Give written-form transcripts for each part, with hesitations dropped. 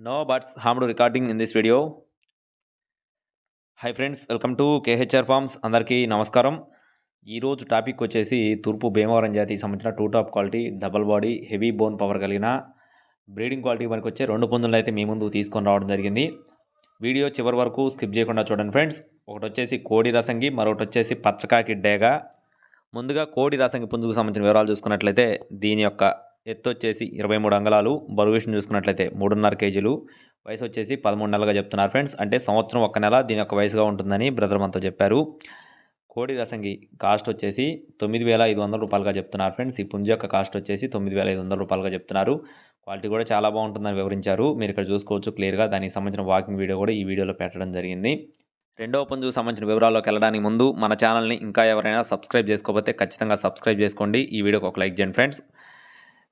No buts harmed recording in this video. Hi friends, welcome to KHR forms. అందరికీ నమస్కారం. ఈరోజు topic వచ్చేసి తూర్పు భీమవరం జాతికి సంబంధించిన two top quality double body heavy bone power కలిగిన బ్రీడింగ్ క్వాలిటీ మనకు వచ్చే రెండు పుంజులను అయితే మీ ముందు తీసుకొని రావడం జరిగింది. వీడియో చివరి వరకు స్కిప్ చేయకుండా చూడండి ఫ్రెండ్స్. ఒకటి వచ్చేసి కోడి రసంగి, మరొకటి వచ్చేసి పచ్చకాకి డేగ. ముందుగా కోడి రసంగి పుంజుకు సంబంధించిన వివరాలు చూసుకున్నట్లయితే దీని యొక్క ఎత్తు వచ్చేసి 23 అంగుళాలు, బరువు విషయం చూసుకున్నట్లయితే 3.5 కేజీలు, వయసు వచ్చేసి 13 నెలలుగా చెప్తున్నారు ఫ్రెండ్స్. అంటే సంవత్సరం 1 నెల దీని యొక్క వయసుగా ఉంటుందని బ్రదర్ మనతో చెప్పారు. కోడి రసంగి కాస్ట్ వచ్చేసి 9,500 రూపాయలుగా చెప్తున్నారు ఫ్రెండ్స్. ఈ పుంజు యొక్క కాస్ట్ వచ్చేసి 9,500 రూపాయలుగా చెప్తున్నారు. క్వాలిటీ కూడా చాలా బాగుంటుందని వివరించారు. మీరు ఇక్కడ చూసుకోవచ్చు క్లియర్గా. దానికి సంబంధించిన వాకింగ్ వీడియో కూడా ఈ వీడియోలో పెట్టడం జరిగింది. రెండవ పుంజుకు సంబంధించిన వివరాల్లోకి వెళ్ళడానికి ముందు మన ఛానల్ని ఇంకా ఎవరైనా సబ్స్క్రైబ్ చేసుకోకపోతే ఖచ్చితంగా సబ్స్క్రైబ్ చేసుకోండి. ఈ వీడియోకి ఒక లైక్ చేయండి ఫ్రెండ్స్.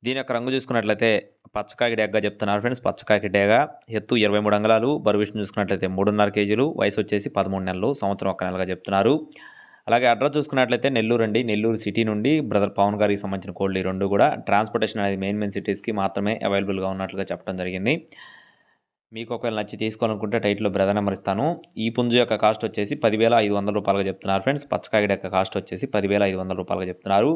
దీని యొక్క రంగు చూసుకున్నట్లయితే పచ్చకాకి డేగగా చెప్తున్నారు ఫ్రెండ్స్. పచ్చకాకి డేగ, ఎత్తు 23 అంగుళాలు, బరువు విషయం చూసుకున్నట్లయితే 3.5 కేజీలు, వయసు వచ్చేసి 13 నెలలు, సంవత్సరం 1 నెలగా చెప్తున్నారు. అలాగే అడ్రస్ చూసుకున్నట్లయితే నెల్లూరు అండి. నెల్లూరు సిటీ నుండి బ్రదర్ పవన్ గారికి సంబంధించిన కోళ్ళు ఈ రెండు కూడా. ట్రాన్స్పోర్టేషన్ అనేది మెయిన్ సిటీస్కి మాత్రమే అవైలబుల్గా ఉన్నట్లుగా చెప్పడం జరిగింది. మీకు ఒకవేళ నచ్చి తీసుకోవాలనుకుంటే టైట్లో బ్రదర్ నెంబర్ ఇస్తాను. ఈ పుంజు యొక్క కాస్ట్ వచ్చేసి 10,500 రూపాయలుగా చెప్తున్నారు ఫ్రెండ్స్. పచ్చకాకి యొక్క కాస్ట్ వచ్చేసి 10,500 రూపాయలుగా చెప్తున్నారు.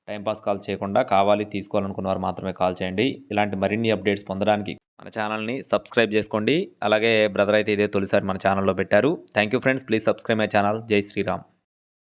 టైంపాస్ కాల్ చేయకుండా కావాలి తీసుకోవాలనుకున్న వారు మాత్రమే కాల్ చేయండి. ఇలాంటి మరిన్ని అప్డేట్స్ పొందడానికి మన ఛానల్ని సబ్స్క్రైబ్ చేసుకోండి. అలాగే బ్రదర్ అయితే ఇదే తొలిసారి మన ఛానల్లో పెట్టారు. Thank you friends. Please subscribe my channel. జై శ్రీరామ్.